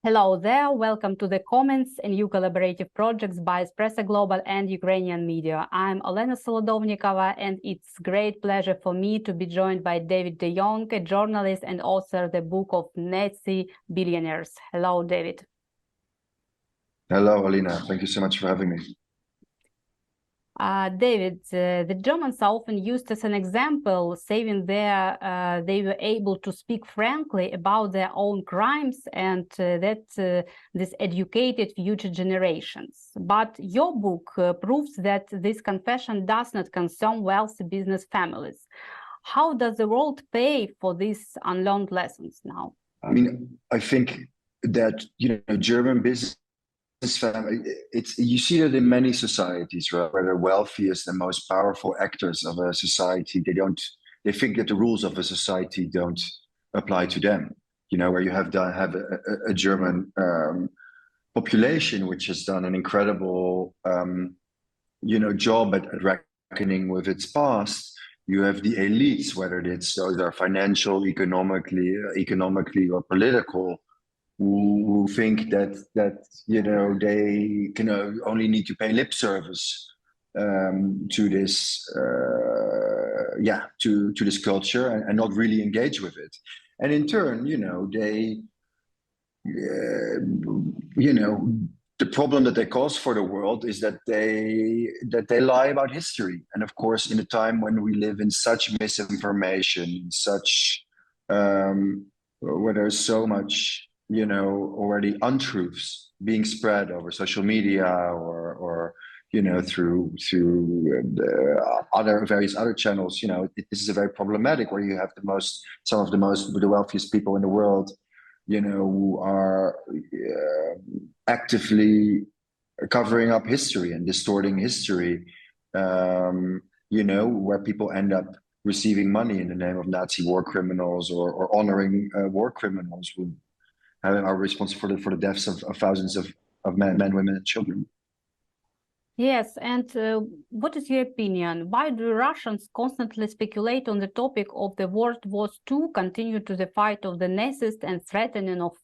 Hello there, welcome to the Comments and New Collaborative Projects by Espreso.Global and Ukrainian media. I'm Olena Solodovnikova, and it's great pleasure for me to be joined by David de Yong, a journalist and author of the book of Nazi Billionaires. Hello, David. Hello, Olena. Thank you so much for having me. David, the Germans are often used as an example, saying they were able to speak frankly about their own crimes and that this educated future generations. But your book proves that this confession does not concern wealthy business families. How does the world pay for these unlearned lessons now? I mean, I think that, German business family, you see that in many societies, right, where the wealthiest and most powerful actors of a society, they think that the rules of a society don't apply to them. Where you have a German population which has done an incredible job at reckoning with its past. You have the elites, whether those are financial, economically or political, who think that they can only need to pay lip service to this to this culture and not really engage with it. And in turn, the problem that they cause for the world is that they lie about history. And of course, in a time when we live in such misinformation, where there's so much already untruths being spread over social media or through various other channels, this is a very problematic, where you have the wealthiest people in the world, who are actively covering up history and distorting history, where people end up receiving money in the name of Nazi war criminals or honoring war criminals who are responsible for the deaths of thousands of men, women, and children. Yes, and what is your opinion? Why do Russians constantly speculate on the topic of the World War II, continue to the fight of the Nazis and threatening of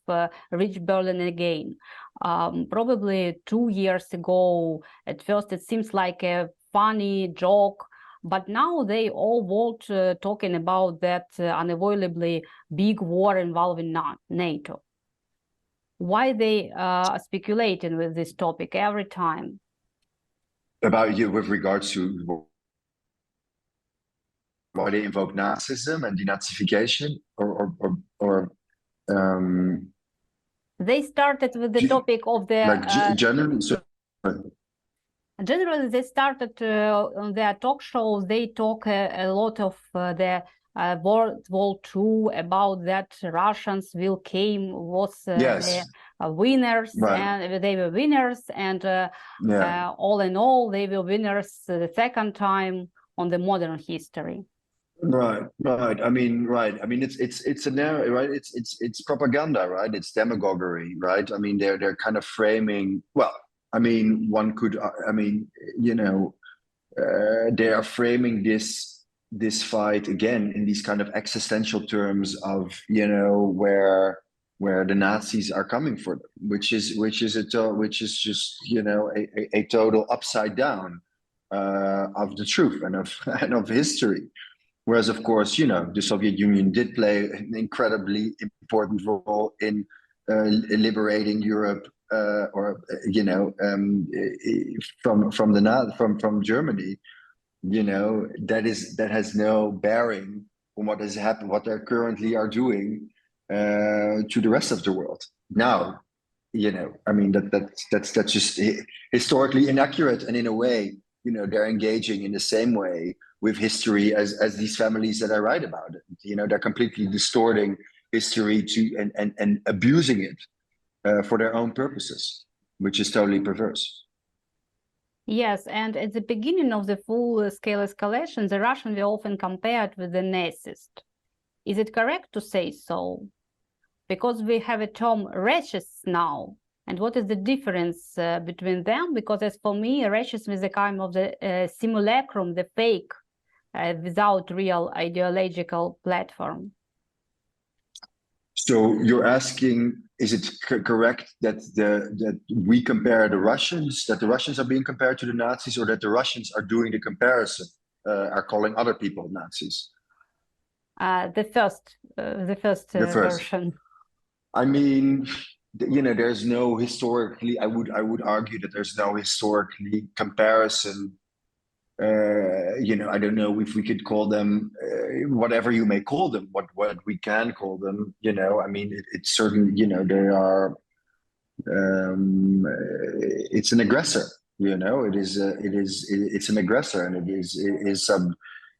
reach Berlin again? Probably 2 years ago, at first it seems like a funny joke, but now they all want talking about that unavoidably big war involving NATO. Why they are speculating with this topic every time? About you with regards to why they invoke Nazism and denazification, or they started with the topic of the generally. Generally, they started on their talk shows. They talk a lot of the World War II, about that Russians was Yes. the winners, Right. and they were winners, and all in all, they were winners the second time on the modern history. Right. I mean, it's a narrative, right? It's propaganda, right? It's demagoguery, right? I mean, they're kind of framing. Well, I mean, one could. They are framing this fight again in these kind of existential terms of where the Nazis are coming for them, which is just a total upside down of the truth and of history. Whereas, of course, the Soviet Union did play an incredibly important role in liberating Europe, from Germany. That has no bearing on what has happened, what they currently are doing to the rest of the world. Now, I mean, that's just historically inaccurate, and in a way, they're engaging in the same way with history as these families that I write about. They're completely distorting history and abusing it for their own purposes, which is totally perverse. Yes, and at the beginning of the full-scale escalation, the Russians were often compared with the Nazis. Is it correct to say so? Because we have a term fascists now. And what is the difference between them? Because as for me, fascism is a kind of the simulacrum, the fake, without real ideological platform. So you're asking is it correct that that we compare the Russians, that the Russians are being compared to the Nazis, or that the Russians are doing the comparison, are calling other people Nazis? The first version. I mean, there's no historically. I would argue that there's no historically comparison. I don't know if we could call them whatever you may call them. What we can call them. I mean, it's certain. They are. It's an aggressor. It's an aggressor, and it is some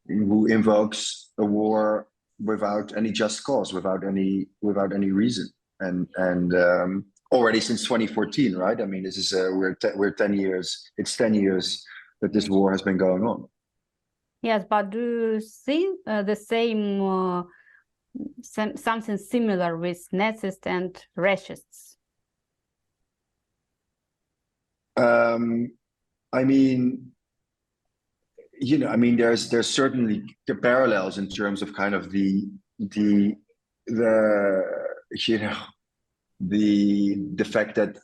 who invokes a war without any just cause, without any reason, and already since 2014, right? I mean, this is we're 10 years. It's 10 years that this war has been going on. Yes, but do you see the same something similar with Nazis and racists? I mean, there's certainly the parallels in terms of kind of the fact that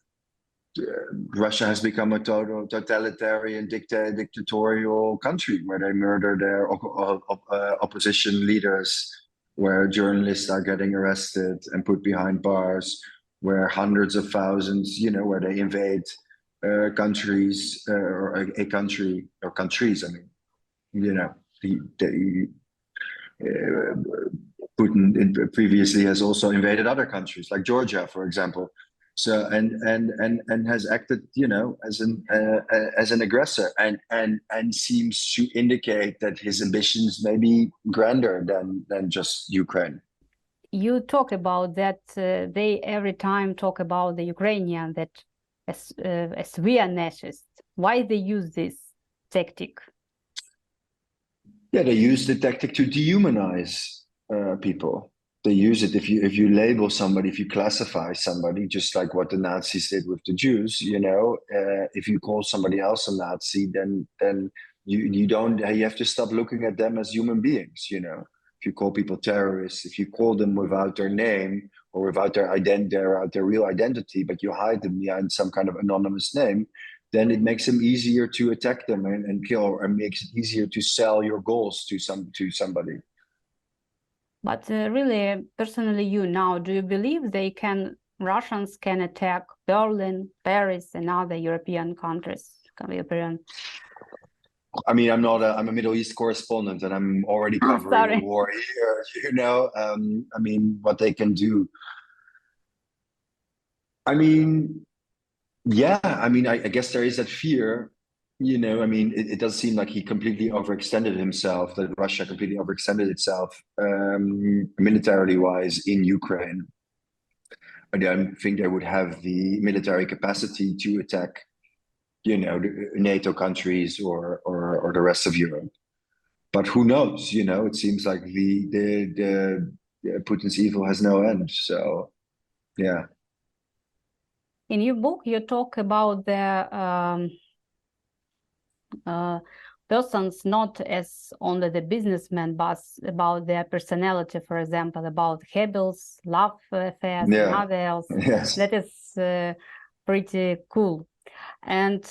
Russia has become a total totalitarian dictatorial country where they murder their opposition leaders, where journalists are getting arrested and put behind bars, where hundreds of thousands, where they invade countries or a country or countries. I mean, Putin previously has also invaded other countries like Georgia, for example. So and has acted, as an aggressor, and seems to indicate that his ambitions may be grander than just Ukraine. You talk about that they every time talk about the Ukrainian that as we are nationalists. Why they use this tactic? Yeah, they use the tactic to dehumanize people. They use it if you label somebody, if you classify somebody, just like what the Nazis did with the Jews. If you call somebody else a Nazi, then you have to stop looking at them as human beings. If you call people terrorists, if you call them without their name or without their real identity, but you hide them behind some kind of anonymous name, then it makes them easier to attack them and kill, and makes it easier to sell your goals to somebody. But really, personally, do you believe Russians can attack Berlin, Paris, and other European countries? I mean, I'm a Middle East correspondent, and I'm already covering the war here. I mean, what they can do. I mean, yeah. I mean, I guess there is that fear. I mean, it does seem like he completely overextended himself, that Russia completely overextended itself militarily wise in Ukraine. I don't think they would have the military capacity to attack, the NATO countries or the rest of Europe. But who knows? It seems like the Putin's evil has no end. So, yeah. In your book, you talk about the persons not as only the businessmen, but about their personality, for example, about Hebel's love affairs and other else. Yes. That is pretty cool. And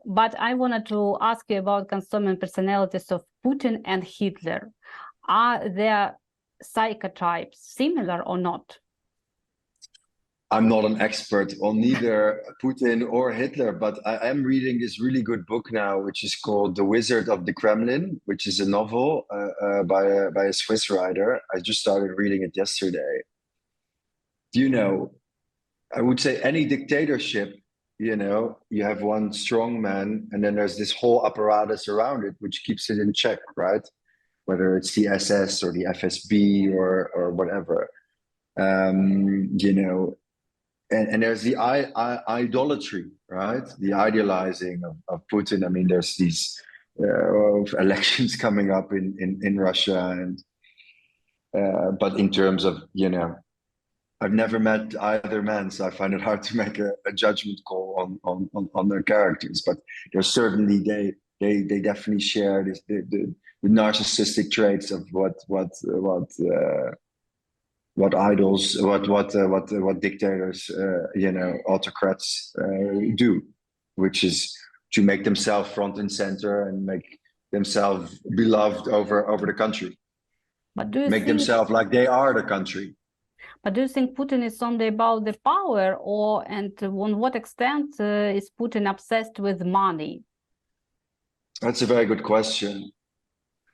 but I wanted to ask you about consumer personalities of Putin and Hitler. Are their psychotypes similar or not? I'm not an expert on neither Putin or Hitler, but I am reading this really good book now, which is called The Wizard of the Kremlin, which is a novel by a Swiss writer. I just started reading it yesterday. I would say any dictatorship, you have one strong man, and then there's this whole apparatus around it, which keeps it in check, right? Whether it's the SS or the FSB or whatever, And there's the idolatry, right? The idealizing of Putin. I mean, there's these elections coming up in Russia, and but in terms of, I've never met either man, so I find it hard to make a judgment call on their characters. But there's certainly they definitely share the narcissistic traits of what what idols, what dictators, autocrats do, which is to make themselves front and center and make themselves beloved over the country, But do you make think, themselves like they are the country. but do you think Putin is only about the power, and on what extent is Putin obsessed with money? That's a very good question.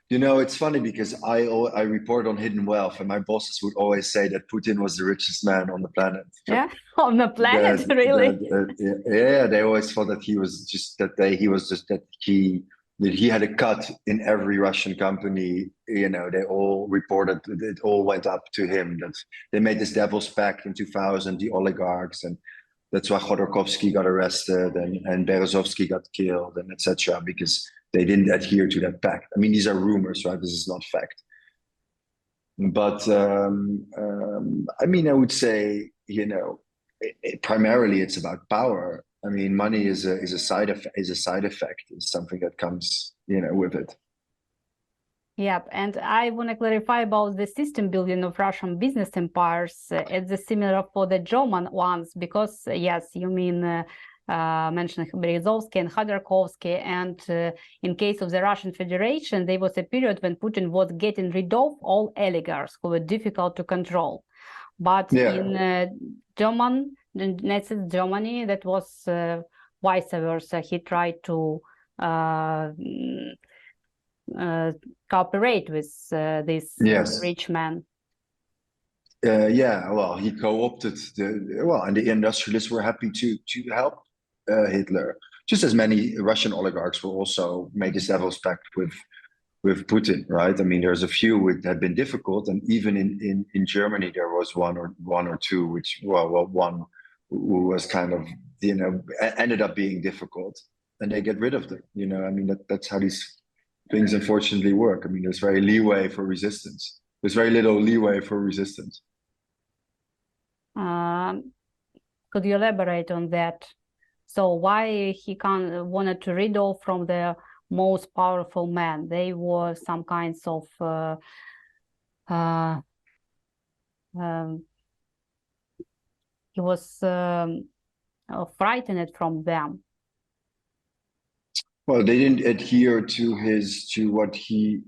It's funny because I report on hidden wealth, and my bosses would always say that Putin was the richest man on the planet. Yeah, on the planet, really? Yeah, they always thought that he had a cut in every Russian company. They all reported that it all went up to him. That they made this devil's pact in 2000, the oligarchs, and that's why Khodorkovsky got arrested and Berezovskiy got killed, and etc. Because they didn't adhere to that pact. I mean, these are rumors, right? This is not fact. But I mean, I would say, primarily it's about power. I mean, money is a side effect. It's something that comes, with it. Yep, and I want to clarify about the system building of Russian business empires. It's similar for the German ones, because yes, you mean mentioned Berezovskiy and Khodorkovsky, and in case of the Russian Federation, there was a period when Putin was getting rid of all oligarchs who were difficult to control. But in Nazi Germany, that was vice versa. He tried to cooperate with this rich man. Well, he co-opted and the industrialists were happy to help Hitler, just as many Russian oligarchs will also make this devil's pact with Putin, right? I mean, there's a few that had been difficult, and even in Germany there was one or two, which one who was kind of ended up being difficult, and they get rid of them. I mean, that's how these things unfortunately work. I mean, there's very leeway for resistance. There's very little leeway for resistance. Could you elaborate on that? So why he wanted to rid off from the most powerful men? They were some kinds of he was frightened from them. Well, they didn't adhere to what he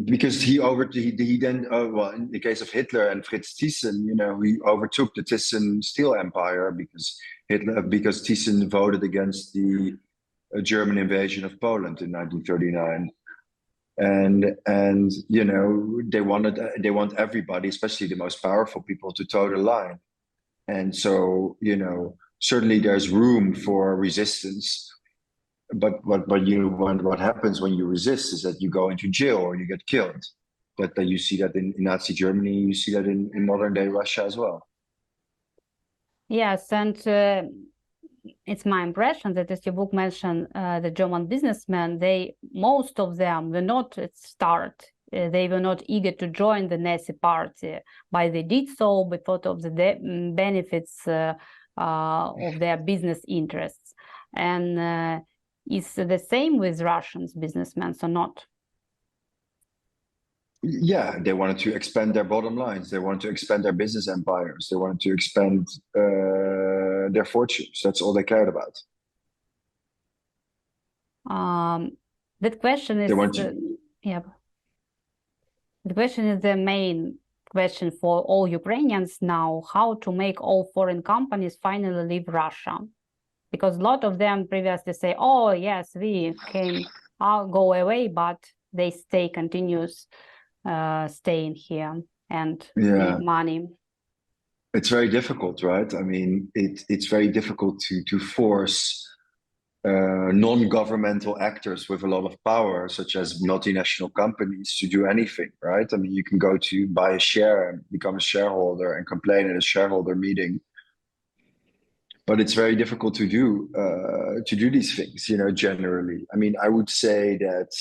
because he then in the case of Hitler and Fritz Thyssen, he overtook the Thyssen steel empire because Thyssen voted against the German invasion of Poland in 1939, and they want everybody, especially the most powerful people, to toe the line, and so certainly there's room for resistance. But what happens when you resist is that you go into jail or you get killed. That you see that in Nazi Germany, you see that in modern day Russia as well. Yes, and it's my impression that, as your book mentioned, the German businessmen, most of them were not at start. They were not eager to join the Nazi party, but they did so because of the benefits of their business interests. And is the same with Russians businessmen or not? Yeah, they wanted to expand their bottom lines. They wanted to expand their business empires. They wanted to expand their fortunes. That's all they cared about. That question is the question is the main question for all Ukrainians now: how to make all foreign companies finally leave Russia? Because a lot of them previously say, "Oh yes, we can go away," but they continues staying here and make money. It's very difficult, right? I mean, it's very difficult to force non-governmental actors with a lot of power, such as multinational companies, to do anything, right? I mean, you can go to buy a share and become a shareholder and complain at a shareholder meeting, but it's very difficult to do these things, generally. I mean, I would say that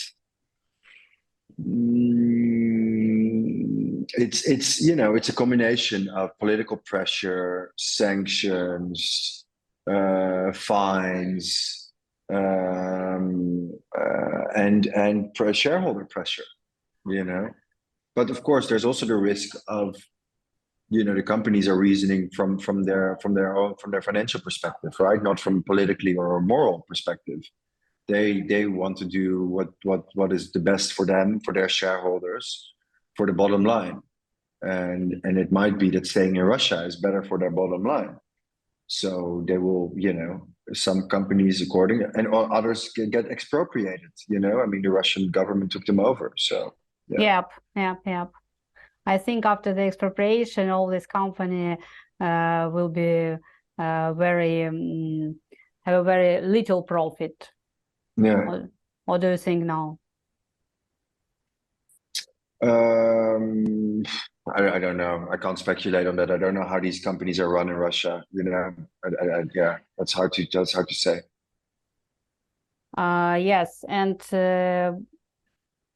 it's a combination of political pressure, sanctions, fines, and shareholder pressure. But of course, there's also the risk of, the companies are reasoning from their financial perspective, right? Not from politically or a moral perspective. They want to do what is the best for them, for their shareholders, for the bottom line. And it might be that staying in Russia is better for their bottom line. So they will, some companies and others get expropriated, I mean, the Russian government took them over. So, yeah. Yep. I think after the expropriation, all this company will be have a very little profit. Yeah. What do you think now? I don't know. I can't speculate on that. I don't know how these companies are run in Russia. Yeah, that's hard to say. Yes, and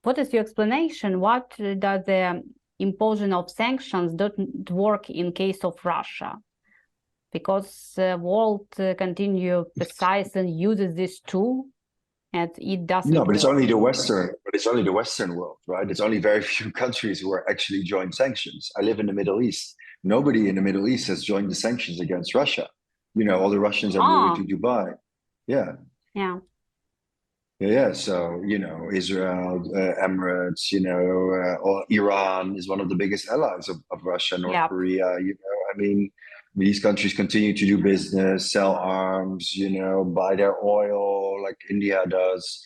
what is your explanation? What does the imposition of sanctions don't work in case of Russia? Because the world continue precise and uses this tool, and it doesn't. No, but it's only the Western world, right? It's only very few countries who are actually joined sanctions. I live in the Middle East. Nobody in the Middle East has joined the sanctions against Russia. All the Russians are moving to Dubai. Yeah. Yeah. So, Israel, Emirates, or Iran is one of the biggest allies of Russia, North Korea, I mean, these countries continue to do business, sell arms, buy their oil like India does.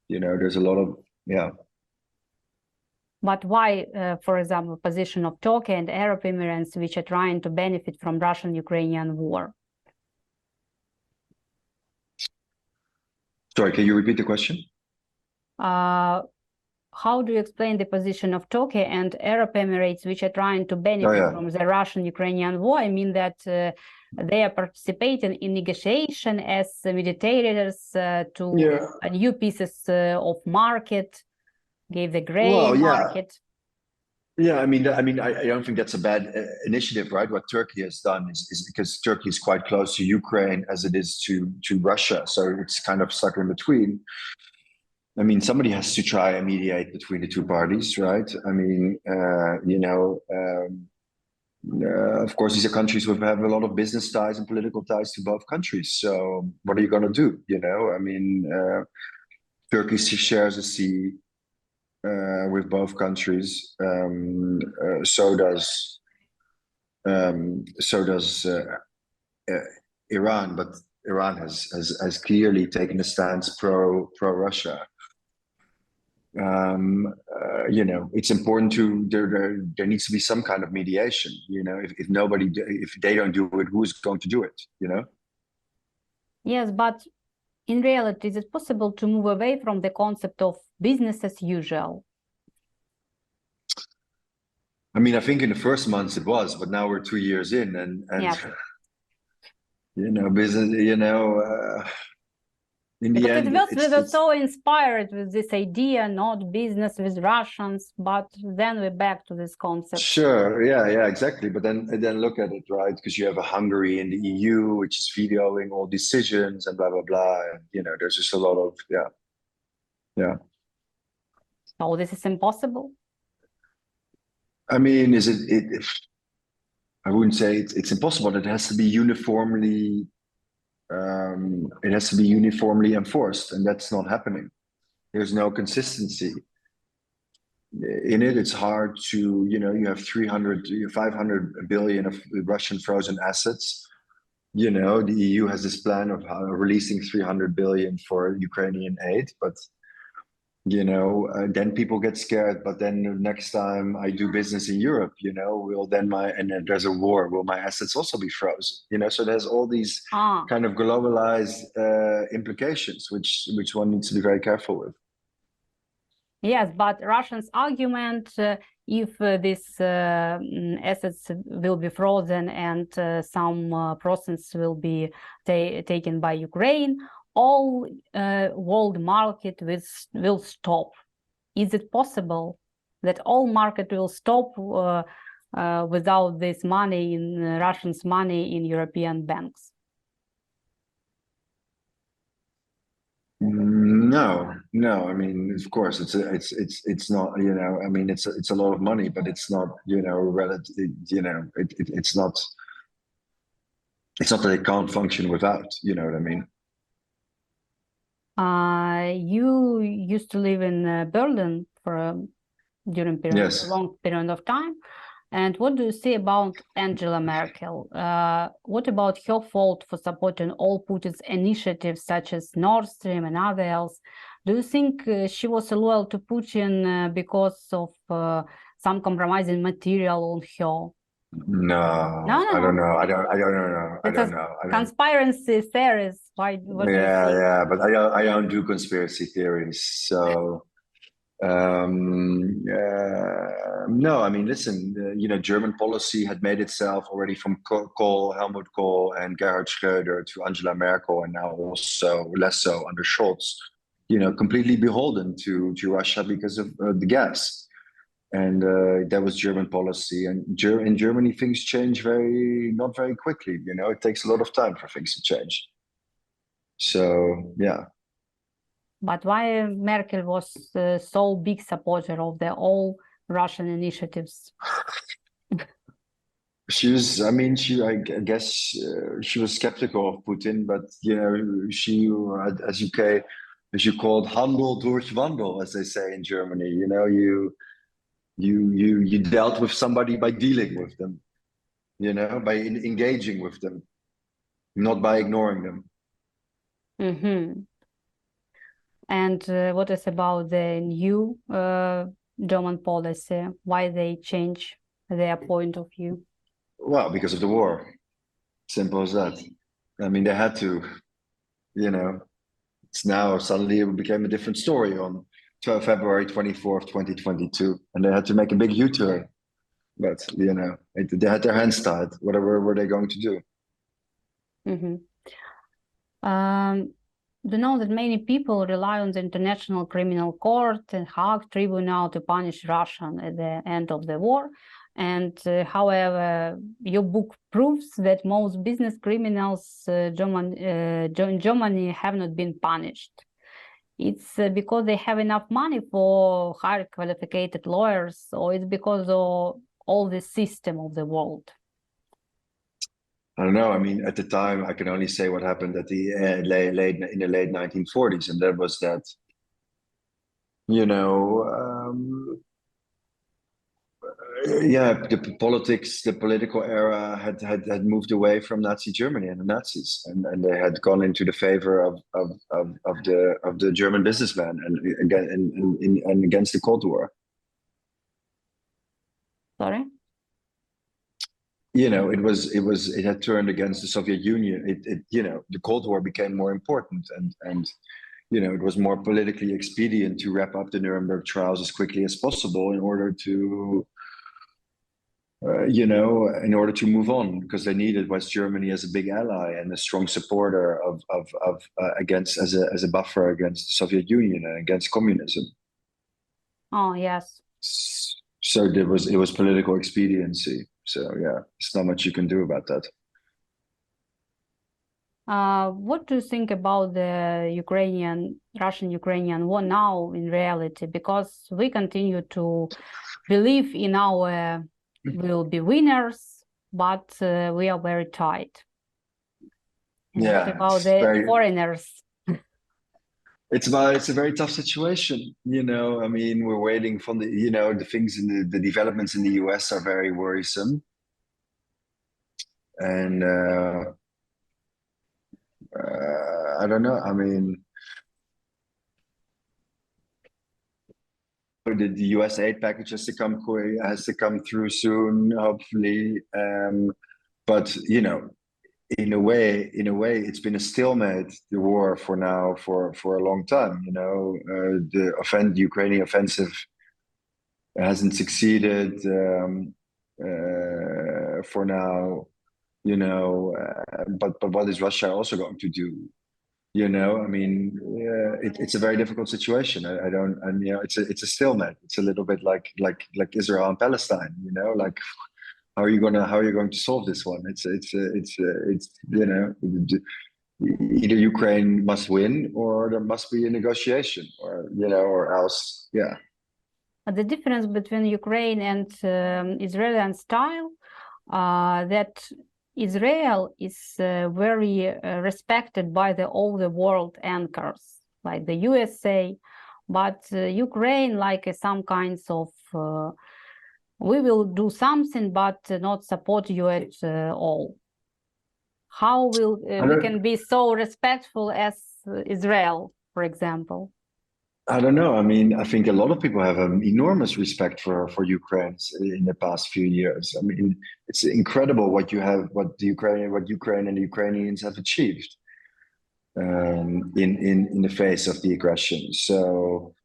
There's a lot of, But why, for example, position of Turkey and Arab Emirates, which are trying to benefit from Russian-Ukrainian war? Sorry, can you repeat the question? How do you explain the position of Turkey and Arab Emirates, which are trying to benefit from the Russian-Ukrainian war? I mean that they are participating in negotiation as mediators to new pieces of market, gave the gray market. Yeah, I mean, I don't think that's a bad initiative, right? What Turkey has done is because Turkey is quite close to Ukraine as it is to Russia, so it's kind of stuck in between. I mean, somebody has to try and mediate between the two parties, right? I mean, of course, these are countries who have a lot of business ties and political ties to both countries. So what are you going to do? I mean, Turkey shares a sea with both countries. So does Iran, but Iran has clearly taken a stance pro Russia. It's important there needs to be some kind of mediation. If they don't do it, who's going to do it? Yes, but in reality, is it possible to move away from the concept of business as usual? I mean, I think in the first months it was, but now we're 2 years in, and business. In the end, we were so inspired with this idea, not business with Russians, but then we're back to this concept. Sure, yeah, exactly. But then look at it, right? Because you have a Hungary in the EU, which is vetoing all decisions and blah, blah, blah. And, there's just a lot of, yeah. So this is impossible? I mean, I wouldn't say it's impossible. It has to be uniformly enforced, and that's not happening. There's no consistency in it. It's hard to, you have 500 billion of Russian frozen assets. The EU has this plan of releasing 300 billion for Ukrainian aid, but then people get scared. But then next time I do business in Europe, and then there's a war, will my assets also be frozen? So there's all these kind of globalized implications, which one needs to be very careful with. Yes, but Russians' argument, if these assets will be frozen and some process will be taken by Ukraine, all world market will stop. Is it possible that all market will stop without this money in Russians' money in European banks? No. I mean, of course, it's not. I mean, it's a lot of money, but it's not. Relative. It's not. It's not that it can't function without. You know what I mean? You used to live in Berlin for a Yes. long period of time. And what do you say about Angela Merkel? What about her fault for supporting all Putin's initiatives, such as Nord Stream and others? Do you think she was loyal to Putin because of some compromising material on her? No, I don't No. know. I don't know. I It's don't a know. I don't. conspiracy theories. What do you Yeah, think? yeah, but I don't do conspiracy theories. So, no, I mean, listen, German policy had made itself already from Helmut Kohl and Gerhard Schröder to Angela Merkel, and now also less so under Scholz, completely beholden to Russia because of the gas. And that was German policy. And in Germany, things change not very quickly. It takes a lot of time for things to change. So, yeah. But why Merkel was so big supporter of the all Russian initiatives? She was, I guess she was skeptical of Putin, but she, as you called, Handel durch Wandel, as they say in Germany. You dealt with somebody by dealing with them, by engaging with them, not by ignoring them. Mm-hmm. And what is about the new German policy? Why they change their point of view? Well, because of the war. Simple as that. I mean, they had to, it's now suddenly it became a different story on February 24th, 2022. And they had to make a big U-turn. But, they had their hands tied. Whatever were they going to do? Mm-hmm. You know that many people rely on the International Criminal Court and Hague Tribunal to punish Russia at the end of the war. And however, your book proves that most business criminals in Germany have not been punished. It's because they have enough money for highly qualified lawyers, or it's because of all the system of the world? I don't know. I mean, at the time, I can only say what happened at the in the late 1940s, and that was that, the political era had moved away from Nazi Germany and the Nazis, and they had gone into the favor of the German businessman and again and against the Cold War. Sorry? It had turned against the Soviet Union. The Cold War became more important, and it was more politically expedient to wrap up the Nuremberg trials as quickly as possible in order to move on, because they needed West Germany as a big ally and a strong supporter against as a buffer against the Soviet Union and against communism. Oh, yes. So it was political expediency. So yeah, there's not much you can do about that. What do you think about the Russian-Ukrainian war now in reality? Because we continue to believe in our will be winners, but we are very tight. And Yeah, what about the foreigners? It's a very tough situation. I mean, we're waiting for the things in the developments in the US are very worrisome. And I don't know. I mean, the US aid package has to come through soon, hopefully. But in a way, it's been a stalemate, the war for a long time. The Ukrainian offensive hasn't succeeded for now. But what is Russia also going to do? I mean, it's a very difficult situation. It's a stalemate. It's a little bit like Israel and Palestine. Like how are you going to solve this one? either Ukraine must win or there must be a negotiation, or or else, yeah. The difference between Ukraine and Israeli style, that Israel is very respected by all the world anchors, like the USA, but Ukraine, like some kinds of we will do something, but not support you at all. How will we can be so respectful as Israel, for example? I don't know. I mean, I think a lot of people have an enormous respect for Ukraine in the past few years. I mean, it's incredible what Ukraine and the Ukrainians have achieved in the face of the aggression. So,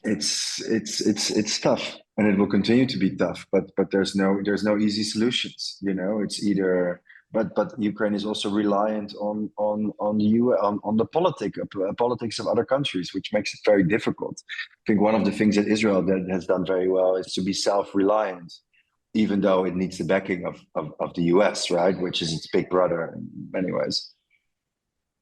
it's tough, and it will continue to be tough. But there's no easy solutions. It's either. But Ukraine is also reliant on the on the politics of other countries, which makes it very difficult. I think one of the things that Israel has done very well is to be self-reliant, even though it needs the backing of the US, right, which is its big brother in many ways.